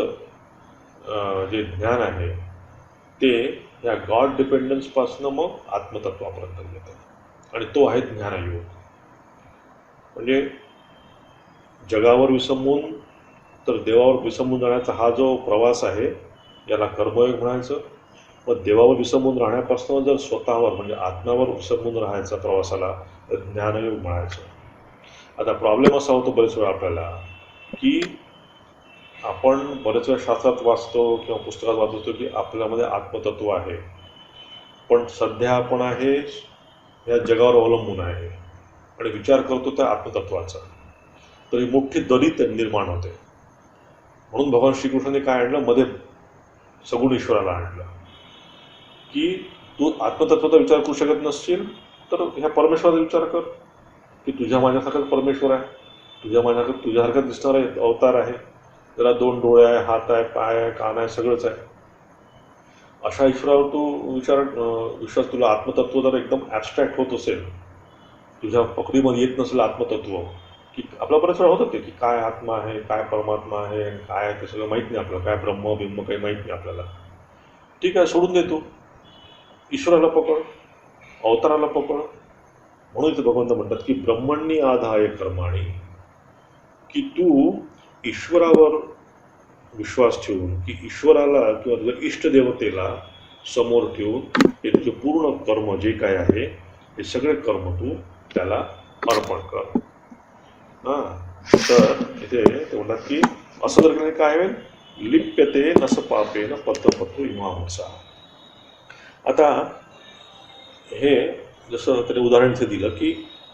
जे ज्ञान आहे ते या गॉड डिपेंडन्सपासनं मग आत्मतत्वापर्यंत येतं, आणि तो आहे ज्ञानयोग. म्हणजे जगावर विसंबून तर देवावर विसंबून जाण्याचा हा जो प्रवास आहे याला कर्मयोग म्हणायचं. मग देवावर विसंबून राहण्यापासून जर स्वतःवर म्हणजे आत्म्यावर विसंबून राहायचा प्रवासाला ज्ञानयोग म्हणायचं. आता प्रॉब्लेम असा होतो बरेच वेळा आपल्याला की आपण बरेच वेळा शास्त्रात वाचतो किंवा पुस्तकात वाचतो की आपल्यामध्ये आत्मतत्व आहे, पण सध्या आपण आहे या जगावर अवलंबून आहे आणि विचार करतो त्या आत्मतत्वाचा. तर ही मोठी दरी निर्माण होते. म्हणून भगवान श्रीकृष्णाने काय आणलं, मध्ये सगुण ईश्वराला आणलं की तू आत्मतत्वाचा विचार करू शकत नसशील तर ह्या परमेश्वराचा विचार कर की तुझ्या माझ्यासारखाच परमेश्वर आहे, तुझ्यासारखाच दिसणारा अवतार आहे, त्याला 2 डोळे आहे, हात आहे, पाय आहे, कान आहे, सगळंच आहे. अशा ईश्वरावर तू विश्वास तुला आत्मतत्व जर एकदम ॲबस्ट्रॅक्ट होत असेल, तुझ्या पकडीमध्ये येत नसेल आत्मतत्व, की आपला बरेच वेळा होतं ते की काय आत्मा आहे, काय परमात्मा आहे, आणि काय आहे ते सगळं माहीत नाही आपल्याला, काय ब्रह्म बिंब काही माहीत नाही आपल्याला. ठीक आहे, सोडून देतो, ईश्वराला पकड, अवताराला पकड. म्हणून इथे भगवंत म्हणतात की ब्रह्मण्य आधाय कर्माणी, की तू ईश्वरावर विश्वास ठेवून, की ईश्वराला किंवा तुझ्या इष्टदेवतेला समोर ठेवून हे तुझे पूर्ण कर्म जे काय आहे हे सगळे कर्म तू त्याला अर्पण कर. हां, तर इथे ते म्हणतात की असं जर केल्याने काय होईल, लिप्यते नस पापे न पत्रपत्र इमांसा. आता हे जसं त्याने उदाहरण इथे दिलं की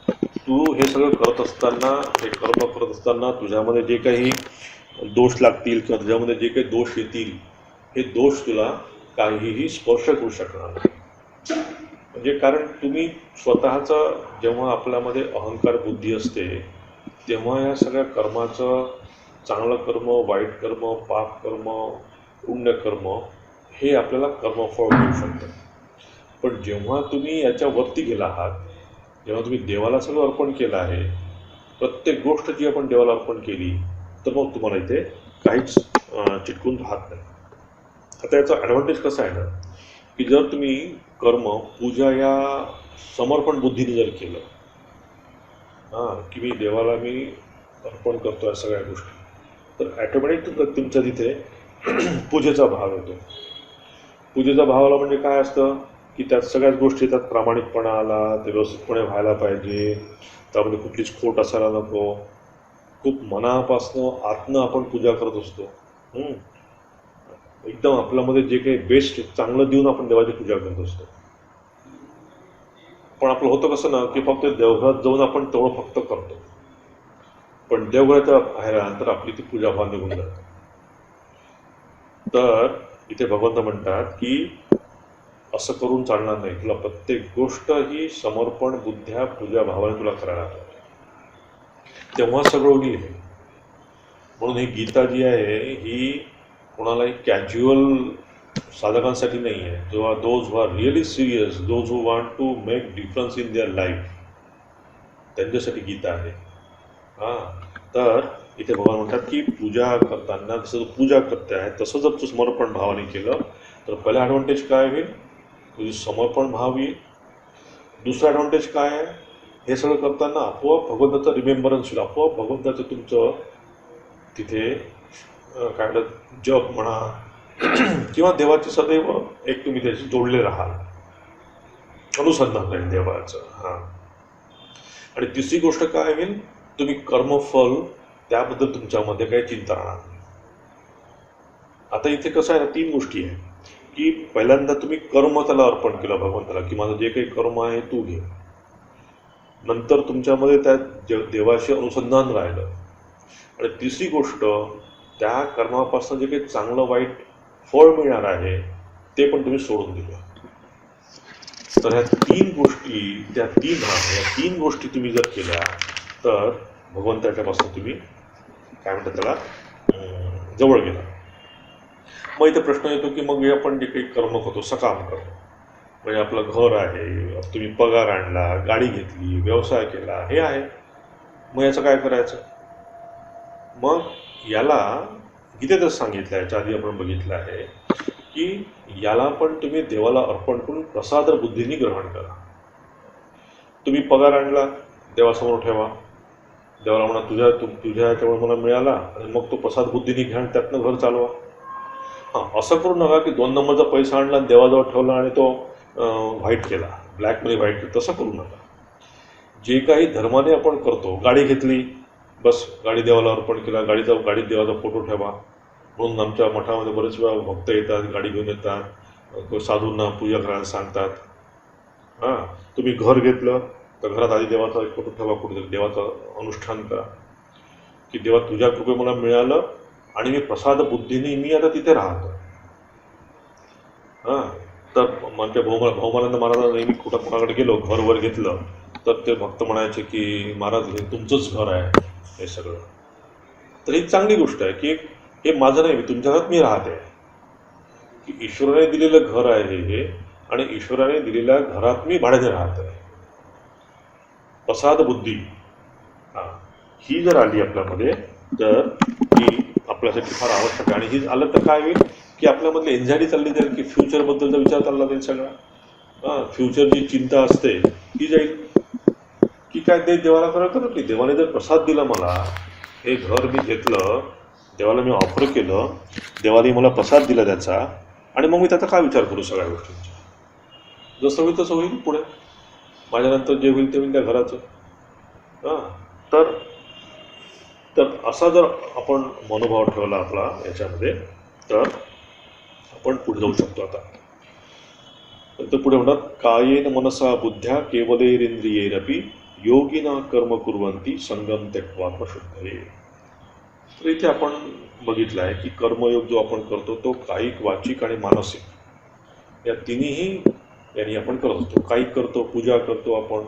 तू हे सगळं करत असताना, हे कर्म करत असताना तुझ्यामध्ये जे काही दोष लागतील किंवा तुझ्यामध्ये जे काही दोष येतील, हे दोष तुला काहीही स्पर्श करू शकणार नाही. म्हणजे कारण तुम्ही स्वतःचा जेव्हा आपल्यामध्ये अहंकार बुद्धी असते, तेव्हा या सगळ्या कर्माचं, चांगलं कर्म, वाईट कर्म, पाप कर्म, पुण्यकर्म, हे आपल्याला कर्मफळ मिळू शकतं. पण जेव्हा तुम्ही याच्यावरती गेला आहात, जेव्हा तुम्ही देवाला सगळं अर्पण केलं आहे, प्रत्येक गोष्ट जी आपण देवाला अर्पण केली, तर मग तुम्हाला इथे काहीच चिटकून राहत नाही. आता याचा ॲडव्हान्टेज कसा आहे ना, की जर तुम्ही कर्म पूजा या समर्पण बुद्धीने जर केलं, की मी देवाला अर्पण करतो या सगळ्या गोष्टी, तर ॲटोमॅटिक तुमच्या तिथे पूजेचा भाव येतो. पूजेचा भाव आला म्हणजे काय असतं, की त्यात सगळ्याच गोष्टी येतात, प्रामाणिकपणा आला, ते व्यवस्थितपणे व्हायला पाहिजे, त्यामध्ये कुठलीच खोट असायला नको, खूप मनापासनं आतनं आपण पूजा करत असतो. एकदम आपल्यामध्ये जे काही बेस्ट चांगलं देऊन आपण देवाची पूजा करत असतो. पण आपलं होतं कसं ना, की फक्त देवघरात जाऊन आपण तेवढं फक्त करतो, पण देवघराच्या बाहेर आल्यानंतर आपली ती पूजा भाव निघून जाते. तर इथे भगवंत म्हणतात की असं करून चालणार नाही, तुला प्रत्येक गोष्ट ही समर्पण बुद्ध्या पूजा भावाने तुला करायला लागते, तेव्हा सगळं होईल. म्हणून ही गीता जी आहे ही कोणालाही कॅज्युअल साधकांसाठी नाही आहे. जेव्हा those who are really serious, those who want to make difference in their life, त्यांच्यासाठी गीता आहे. तर इथे भगवान म्हणतात की पूजा करताना जसं तू पूजा करते आहे तसं जर तू समर्पण भावाने केलं तर पहिला ॲडव्हान्टेज काय होईल, तुझी समर्पण भाव येईल. दुसरा ॲडव्हान्टेज काय आहे, हे सगळं करताना आपोआप भगवंताचं रिमेंबरन्स होईल, आपोआप भगवंताचं तुमचं तिथे काय म्हणतात जप म्हणा किंवा देवाचे सदैव एक तुम्ही त्याशी जोडले राहाल, अनुसंधान राहील देवाचं. आणि तिसरी गोष्ट काय होईल, तुम्ही कर्मफल त्याबद्दल तुमच्यामध्ये काही चिंता राहणार नाही. आता इथे कसं आहे ना, 3 गोष्टी आहे की पहिल्यांदा तुम्ही कर्म त्याला अर्पण केलं भगवंताला, की माझं जे काही कर्म आहे तू घे. नंतर तुमच्यामध्ये त्या देवाशी अनुसंधान राहिलं. आणि तिसरी गोष्ट, त्या कर्मापासून जे काही चांगलं वाईट फळ मिळणार आहे ते पण तुम्ही सोडून दिलं. तर ह्या 3 गोष्टी, या 3 गोष्टी तुम्ही जर केल्या तर भगवंताच्यापासून तुम्ही काय म्हणतात त्याला जवळ गेला. मग इथे प्रश्न येतो की मग हे आपण जे काही कर्म करतो, सकाम करतो, म्हणजे आपलं घर आहे, तुम्ही पगार आणला, गाडी घेतली, व्यवसाय केला, हे आहे, मग याचं काय करायचं. मग याला गीतेतच सांगितलं आहे, याच्या आधी आपण बघितलं आहे की याला पण तुम्ही देवाला अर्पण करून प्रसाद बुद्धीने ग्रहण करा. तुम्ही पगार आणला, देवासमोर ठेवा, देवाला म्हणा तुझ्या याच्यामुळे मला मिळाला, आणि मग तो प्रसाद बुद्धीने घ्या आणि त्यातनं घर चालवा. असं करू नका की 2 नंबरचा पैसा आणला आणि देवाजवळ ठेवला आणि तो व्हाईट केला, ब्लॅकमध्ये व्हाईट केला, तसं करू नका. जे काही धर्माने आपण करतो, गाडी घेतली, बस गाडी देवाला अर्पण केला, गाडीत देवाचा फोटो ठेवा. म्हणून आमच्या मठामध्ये बरेच वेळा भक्त येतात, गाडी घेऊन येतात, साधूंना पूजा करायला सांगतात. तुम्ही घर घेतलं तर घरात आधी देवाचा एक फोटो ठेवा, कुठेतरी देवाचं अनुष्ठान करा की देवा तुझ्या कृपे मला मिळालं आणि मी प्रसाद बुद्धीने मी आता तिथे राहतो. तर आमच्या भाऊमानंद महाराजांना नेहमी कोणाकडे गेलो, घरवर घेतलं तर ते भक्त म्हणायचे की महाराज हे तुमचंच घर आहे हे सगळं. तर ही चांगली गोष्ट आहे की हे माझं नाही, मी तुमच्या घरात मी राहते, की ईश्वराने दिलेलं घर आहे हे, आणि ईश्वराने दिलेल्या घरात मी भाड्याने राहत आहे. प्रसाद बुद्धी हा, ही जर आली आपल्यामध्ये तर ही आपल्यासाठी फार आवश्यक आहे. आणि ही आलं तर काय होईल की आपल्यामधली एन्झायटी चालली जाईल, की फ्युचरबद्दलचा विचार चालला जाईल सगळा. हां, फ्युचरची चिंता असते ती जाईल. की काय ते देवाला खरं करत नाही. देवाने जर प्रसाद दिला मला, हे घर मी घेतलं, देवाला मी ऑफर केलं, देवाने मला प्रसाद दिला त्याचा, आणि मग मी त्याचा काय विचार करू सगळ्या गोष्टींचा. जसं होईल तसं होईल पुढे, माझ्यानंतर जे होईल ते होईल त्या घराचं. हां, तर तर असा जर आपण मनोभाव ठेवला आपला याच्यामध्ये, तर आपण पुढे जाऊ शकतो. आता तर पुढे म्हणतात, कायेन मनसा बुद्ध्या केवलैरिंद्रियैरपि योगिना कर्म कुर्वन्ति संगम त्यक्त्वात्मशुद्धये. तर इथे आपण बघितलं आहे की कर्मयोग जो आपण करतो तो कायिक, वाचिक आणि मानसिक या तिन्ही यांनी आपण करत असतो. कायिक करतो, पूजा करतो आपण,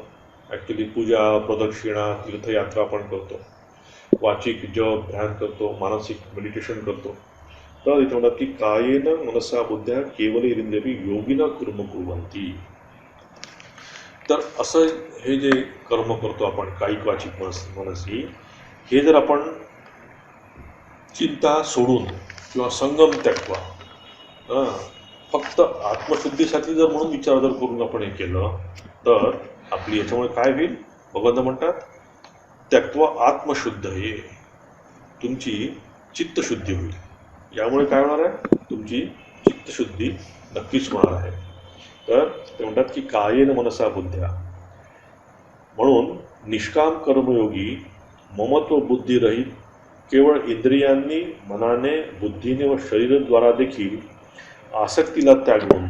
ॲक्च्युली पूजा, प्रदक्षिणा, तीर्थयात्रा आपण करतो. वाचिक जप, ध्यान करतो. मानसिक मेडिटेशन करतो. तर इथे म्हणतात की कायेन मनसा बुद्ध्या केवलैरिंद्रियैरपि योगिना कर्म कुर्वन्ति. तर असं हे जे कर्म करतो आपण कायिक, वाचिक, मनसी, हे जर आपण चिंता सोडून किंवा संगम त्यक्त्वा, फक्त आत्मशुद्धीसाठी जर म्हणून विचार जर करून आपण हे केलं, तर आपली याच्यामुळे काय होईल, भगवंत म्हणतात त्यक्त्वा आत्मशुद्ध, हे तुमची चित्तशुद्धी होईल. यामुळे काय होणार आहे, तुमची चित्तशुद्धी नक्कीच होणार आहे. तर ते म्हणतात की कायेन मनसा बुद्ध्या, म्हणून निष्काम कर्मयोगी ममत्व बुद्धिरहित केवळ इंद्रियांनी, मनाने, बुद्धीने व शरीरद्वारा देखील आसक्तीला त्यागून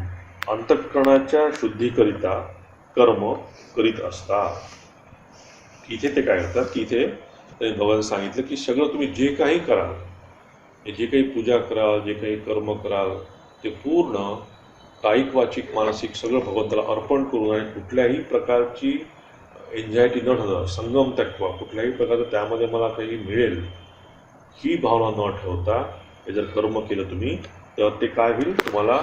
अंतःकरणाच्या शुद्धीकरिता कर्म करीत असतात. इथे ते काय करतात की इथे भगवान सांगितलं की सगळं तुम्ही जे काही कराल, जे काही पूजा कराल, जे काही कर्म कराल, ते पूर्ण कायिक, वाचिक, मानसिक सगळं भगवंताला अर्पण करून, आणि कुठल्याही प्रकारची एन्झायटी न ठेवता, संगम त्यक्त्वा, कुठल्याही प्रकारचं त्यामध्ये मला काही मिळेल ही भावना न ठेवता हे जर कर्म केलं तुम्ही, तर ते काय होईल, तुम्हाला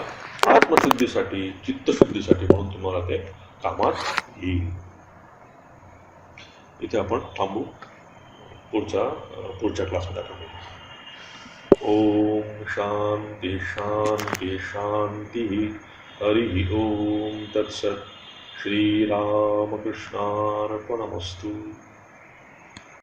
आत्मशुद्धीसाठी, चित्तशुद्धीसाठी म्हणून तुम्हाला ते कामात येईल. इथे आपण थांबू. पुढच्या क्लासमध्ये आपण ओम शांती शांती शांती. हरि ओम तत्सत. श्रीरामकृष्णार्पणमस्तु.